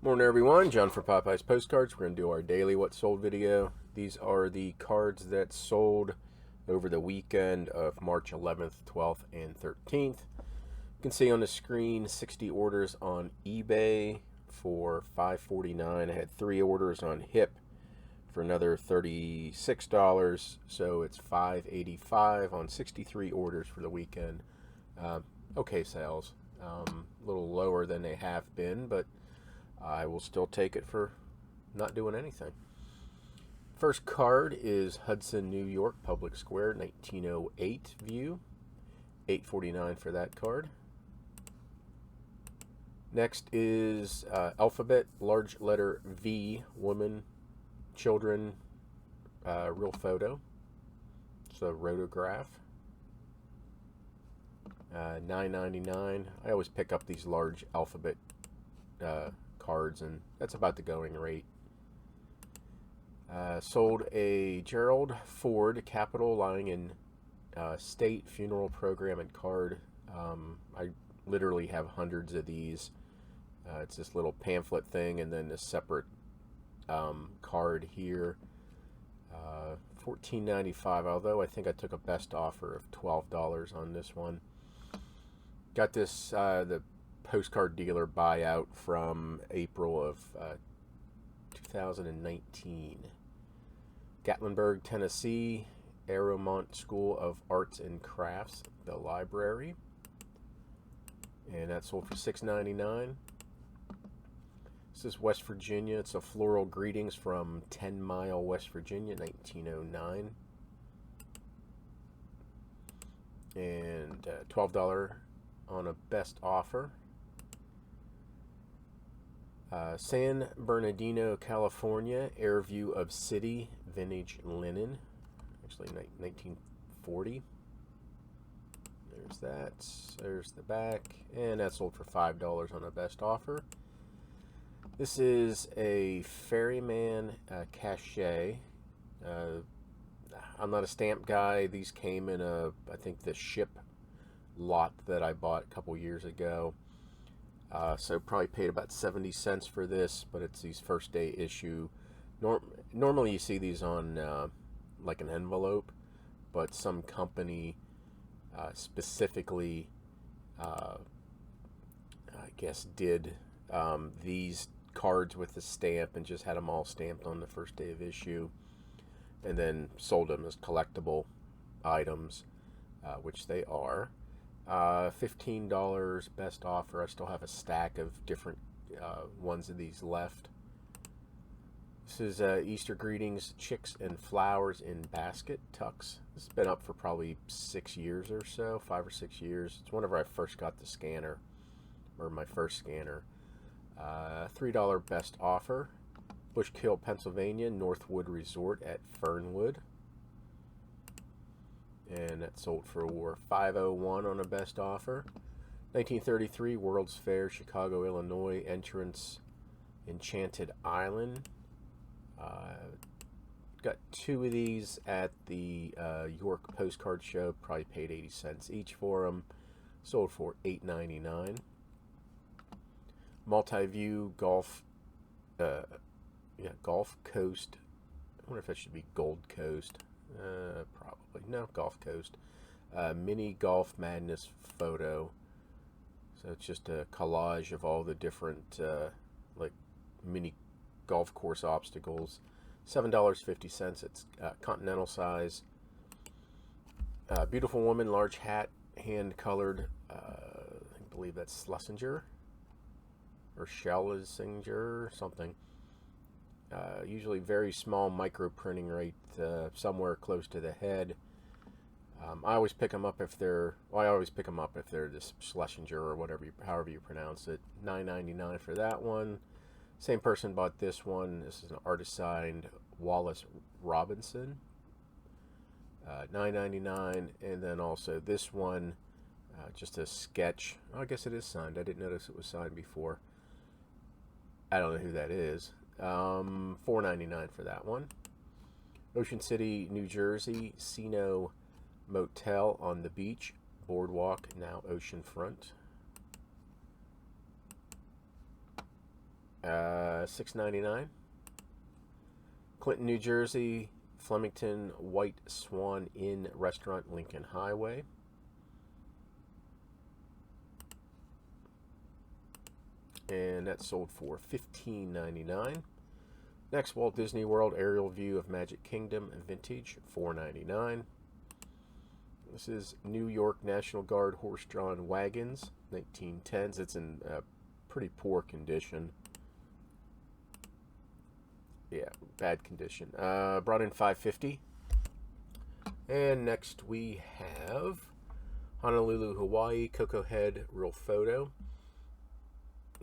Morning everyone, John for Popeyes Postcards. We're going to do our daily what sold video. These are the cards that sold over the weekend of March 11th, 12th, and 13th. You can see on the screen 60 orders on eBay for $5.49. I had 3 orders on HIP for another $36, so it's $5.85 on 63 orders for the weekend. Okay sales, a little lower than they have been, but I will still take it for not doing anything. First card is Hudson, New York, Public Square, 1908 view. $8.49 for that card. Next is Alphabet, large letter V, woman, children, real photo. It's a rotograph. $9.99. I always pick up these large Alphabet cards, and that's about the going rate. Sold a Gerald Ford Capital lying in state funeral program and card. I literally have hundreds of these. It's this little pamphlet thing and then a separate card here. $14.95, although I think I took a best offer of $12 on this one. Got this the Postcard dealer buyout from April of 2019. Gatlinburg, Tennessee, Aeromont School of Arts and Crafts, the library. And that sold for $6.99. This is West Virginia. It's a floral greetings from 10 Mile, West Virginia, 1909. And $12 on a best offer. San Bernardino, California, air view of city, vintage linen, actually 1940. There's that. There's the back, and that sold for $5 on a best offer. This is a Ferryman cachet. I'm not a stamp guy. These came in I think the ship lot that I bought a couple years ago. So probably paid about 70 cents for this, but it's these first day issue. Normally you see these on like an envelope, but some company specifically, I guess, did these cards with the stamp and just had them all stamped on the first day of issue, and then sold them as collectible items, which they are. $15 best offer. I still have a stack of different ones of these left. This is Easter greetings, chicks and flowers in basket tucks. This has been up for probably 6 years or so, 5 or 6 years. It's whenever I first got the scanner, or my first scanner. $3 best offer. Bushkill, Pennsylvania, Northwood Resort at Fernwood. And that sold for $5.01 on a best offer. 1933 World's Fair, Chicago, Illinois, entrance, Enchanted Island. Got 2 of these at the York Postcard Show. Probably paid 80 cents each for them. Sold for $8.99. Multi-view Gulf, Gulf Coast. I wonder if that should be Gold Coast. Probably. No, Gulf Coast. Mini Golf Madness photo. So it's just a collage of all the different like mini golf course obstacles. $7.50. It's continental size. Beautiful woman, large hat, hand colored. I believe that's Schlesinger or Schlesinger, something. Usually very small micro printing rate, somewhere close to the head. I always pick them up if they're. Well, I always pick them up if they're this Schlesinger or whatever, however you pronounce it. $9.99 for that one. Same person bought this one. This is an artist signed Wallace Robinson. $9.99, and then also this one, just a sketch. Oh, I guess it is signed. I didn't notice it was signed before. I don't know who that is. $4.99 for that one. Ocean City, New Jersey, Sino Motel on the beach, boardwalk, now oceanfront. $6.99. Clinton, New Jersey, Flemington White Swan Inn Restaurant, Lincoln Highway. And that's sold for $15.99. Next, Walt Disney World Aerial View of Magic Kingdom Vintage, $4.99. This is New York National Guard horse-drawn wagons, 1910s. It's in pretty poor condition. Yeah, bad condition. Brought in $5.50. And next we have Honolulu, Hawaii, Cocoa Head Real Photo.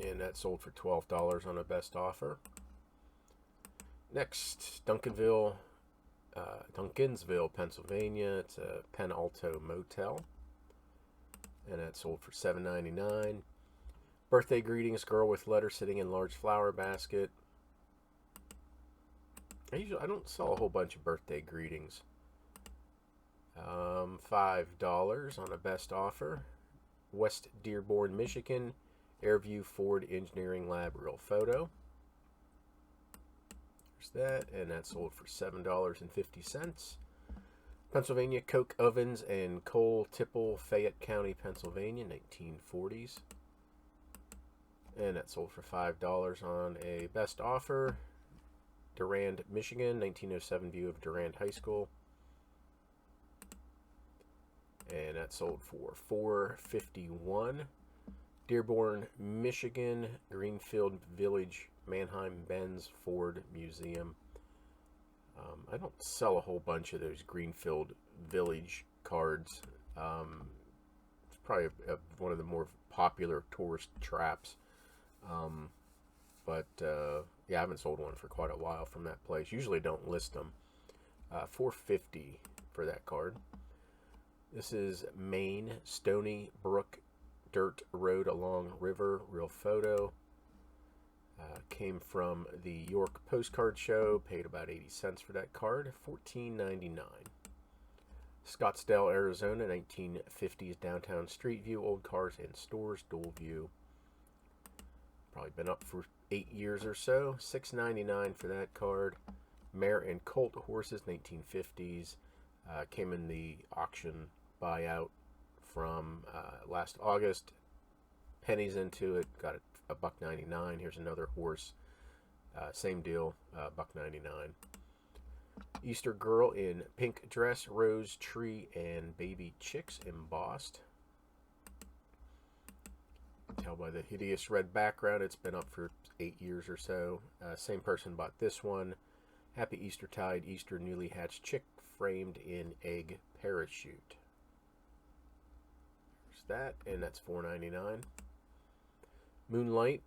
And that sold for $12 on a best offer. Next, Duncansville, Pennsylvania. It's a Pen Alto Motel. And that sold for $7.99. Birthday greetings, girl with letter sitting in large flower basket. I don't sell a whole bunch of birthday greetings. $5 on a best offer. West Dearborn, Michigan, Airview Ford Engineering Lab Real Photo. There's that, and that sold for $7.50. Pennsylvania, Coke Ovens and Coal Tipple, Fayette County, Pennsylvania, 1940s. And that sold for $5 on a best offer. Durand, Michigan, 1907 view of Durand High School. And that sold for $4.51. Dearborn, Michigan, Greenfield Village, Mannheim Benz Ford Museum. I don't sell a whole bunch of those Greenfield Village cards. It's probably one of the more popular tourist traps. Yeah, I haven't sold one for quite a while from that place. Usually don't list them. $4.50 for that card. This is Maine, Stony Brook Dirt Road along River Real Photo. Came from the York Postcard Show. Paid about 80 cents for that card. $14.99. Scottsdale, Arizona, 1950s downtown street view. Old cars and stores. Dual view. Probably been up for 8 years or so. $6.99 for that card. Mare and Colt horses, 1950s. Came in the auction buyout from last August. Pennies into it. Got it $1.99. Here's another horse. Same deal. $1.99. Easter girl in pink dress, rose tree, and baby chicks embossed. Tell by the hideous red background, it's been up for 8 years or so. Same person bought this one. Happy Eastertide, Easter newly hatched chick framed in egg parachute. There's that, and that's $4.99. Moonlight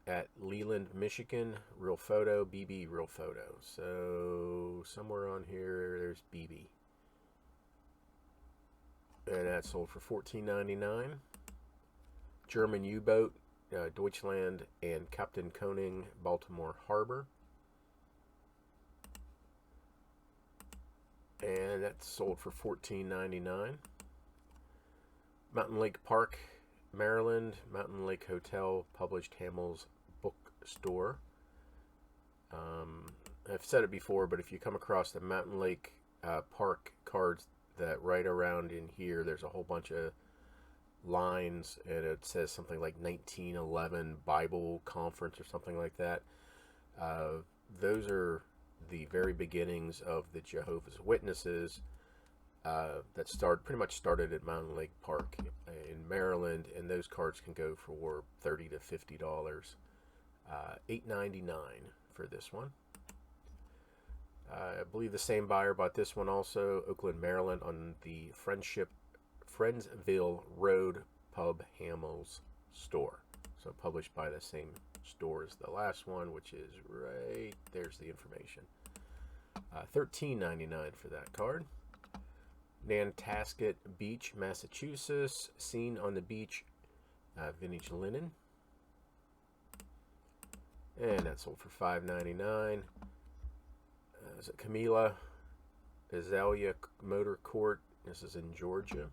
at Leland, Michigan, Real Photo, BB Real Photo. So somewhere on here, there's BB. And that sold for $14.99. German U-boat, Deutschland and Captain Koning, Baltimore Harbor. And that's sold for $14.99. Mountain Lake Park, Maryland, Mountain Lake Hotel, published Hamill's bookstore. I've said it before, but if you come across the Mountain Lake Park cards that right around in here, there's a whole bunch of lines, and it says something like 1911 Bible Conference or something like that. Those are the very beginnings of the Jehovah's Witnesses that pretty much started at Mountain Lake Park in Maryland, and those cards can go for $30 to $50. $8.99 for this one. I believe the same buyer bought this one also, Oakland, Maryland, on the Friendsville Road Pub Hamill's store. So published by the same store as the last one, which is right there's the information. $13.99 for that card. Nantasket Beach, Massachusetts, Scene on the Beach, vintage linen, and that sold for $5.99. Is it Camila Azalea Motor Court? This is in Georgia.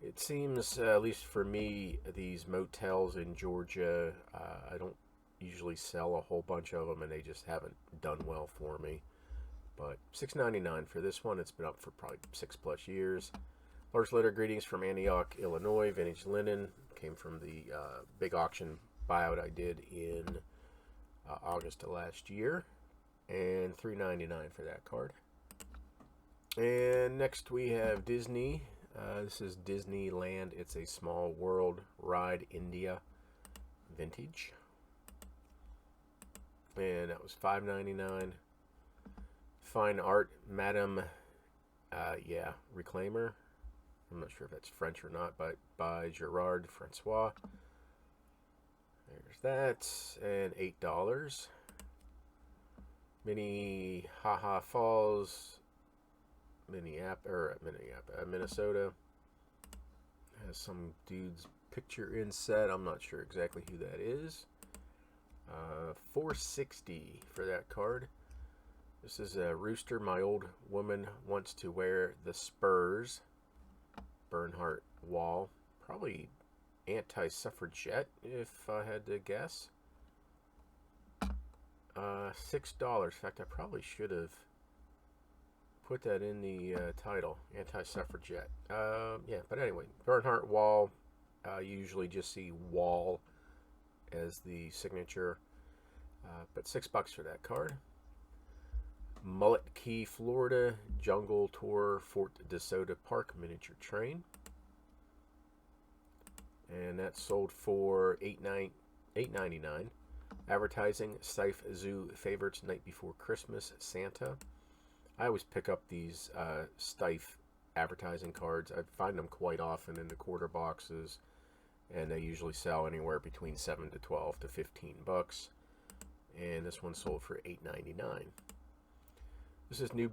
It seems, at least for me, these motels in Georgia, I don't usually sell a whole bunch of them, and they just haven't done well for me. But $6.99 for this one. It's been up for probably 6+ years. Large letter greetings from Antioch, Illinois. Vintage linen. Came from the big auction buyout I did in August of last year. And $3.99 for that card. And next we have Disney. This is Disneyland. It's a Small World Ride India vintage. And that was $5.99. Fine Art Madame, Reclaimer. I'm not sure if that's French or not, but by Gerard Francois. There's that. And $8. Mini Haha Falls. Minnesota. Has some dude's picture inset. I'm not sure exactly who that is. $4.60 for that card. This is a rooster. My old woman wants to wear the spurs. Bernhardt Wall. Probably anti-suffragette, if I had to guess. $6. In fact, I probably should have put that in the title. Anti-suffragette. But anyway, Bernhardt Wall. You usually just see Wall as the signature. But $6 for that card. Mullet Key, Florida, Jungle Tour, Fort DeSoto Park miniature train. And that sold for $8.99. Advertising, Stife Zoo Favorites Night Before Christmas, Santa. I always pick up these Stife advertising cards. I find them quite often in the quarter boxes, and they usually sell anywhere between $7 to $12 to $15. And this one sold for $8.99. This is New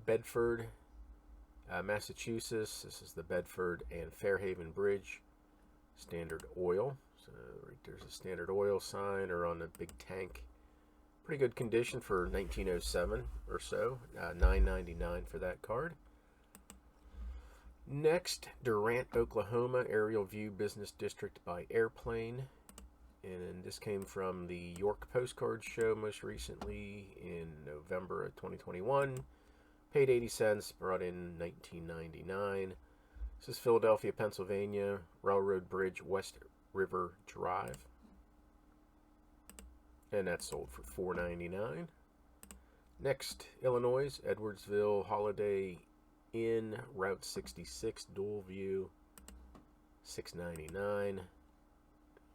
Bedford, Massachusetts. This is the Bedford and Fairhaven Bridge. Standard oil. So right there's a Standard Oil sign, or on the big tank. Pretty good condition for 1907 or so. $9.99 for that card. Next, Durant, Oklahoma, aerial view business district by airplane. And this came from the York Postcard show most recently in November of 2021. Paid 80 cents, brought in $19.99. This is Philadelphia, Pennsylvania, Railroad Bridge, West River Drive. And that sold for $4.99. Next, Illinois, Edwardsville Holiday Inn, Route 66, dual view, $6.99.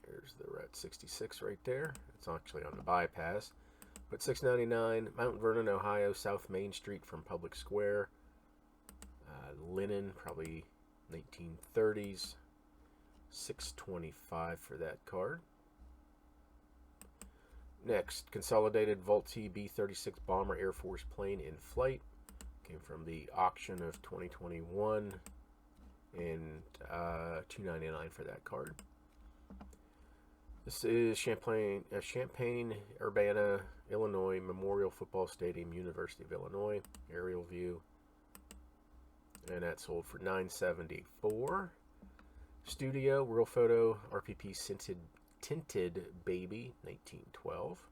There's the Route 66 right there. It's actually on the bypass. But $6.99. Mount Vernon, Ohio, South Main Street from Public Square. Linen, probably 1930s. $6.25 for that card. Next, Consolidated Vultee B-36 Bomber Air Force plane in flight. Came from the auction of 2021. And $2.99 for that card. This is Champaign, Urbana, Illinois, Memorial Football Stadium, University of Illinois, aerial view. And that sold for $9.74. Studio, Real Photo, RPP Tinted Baby, 1912.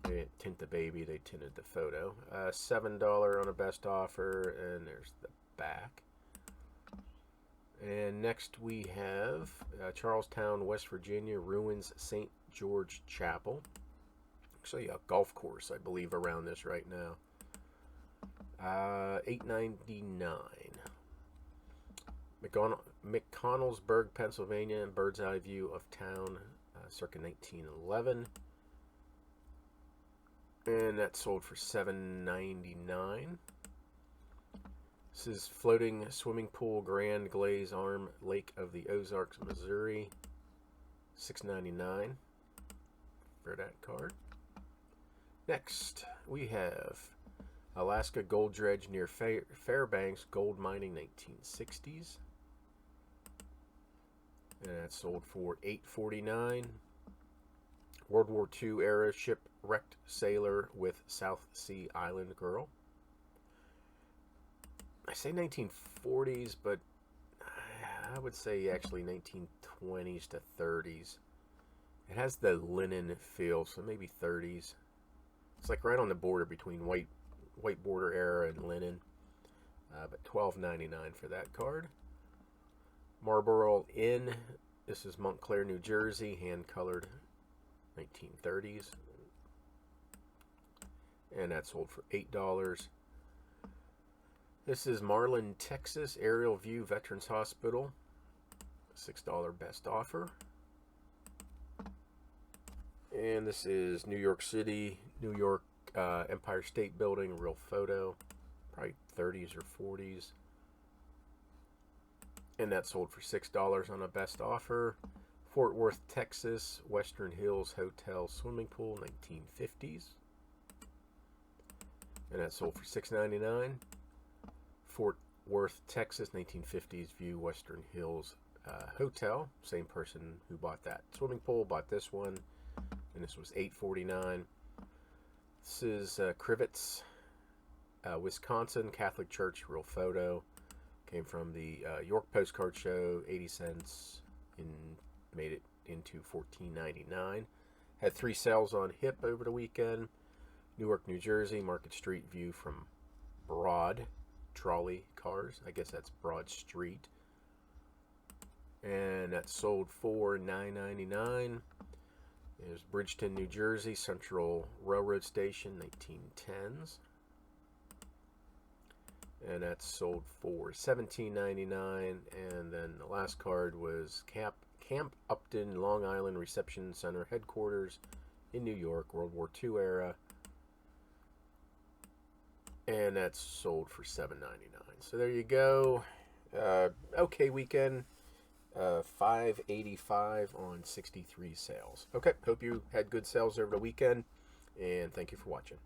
They didn't tint the baby, they tinted the photo. $7 on a best offer, and there's the back. And next we have Charlestown, West Virginia, Ruins St. George Chapel. Actually a golf course, I believe, around this right now. $8.99. McConnellsburg, Pennsylvania, bird's eye view of town, circa 1911. And that sold for $7.99. This is Floating Swimming Pool, Grand Glaze Arm, Lake of the Ozarks, Missouri. $6.99 for that card. Next, we have Alaska Gold Dredge near Fairbanks, gold mining, 1960s. And that sold for $8.49. World War II era shipwrecked sailor with South Sea Island Girl. say 1940s, but I would say actually 1920s to 30s. It has the linen feel, so maybe 30s. It's like right on the border between white border era and linen. But $12.99 for that card. Marlboro Inn. This is Montclair, New Jersey, hand colored 1930s. And that sold for $8. This is Marlin, Texas, Aerial View Veterans Hospital. $6 best offer. And this is New York City, New York Empire State Building, real photo. Probably 30s or 40s. And that sold for $6 on a best offer. Fort Worth, Texas, Western Hills Hotel Swimming Pool, 1950s. And that sold for $6.99. Fort Worth, Texas, 1950s view, Western Hills Hotel. Same person who bought that swimming pool bought this one, and this was $8.49. This is Crivets, Wisconsin, Catholic Church, real photo. Came from the York Postcard Show, 80 cents, and made it into $14.99. Had 3 sales on HIP over the weekend. Newark, New Jersey, Market Street view from Broad Trolley Cars. I guess that's Broad Street. And that sold for $9.99. There's Bridgeton, New Jersey, Central Railroad Station, 1910s. And that sold for $17.99. And then the last card was Camp Upton, Long Island Reception Center headquarters in New York, World War II era. And that's sold for $7.99. So there you go. Okay weekend. $5.85 on 63 sales. Okay, hope you had good sales over the weekend, and thank you for watching.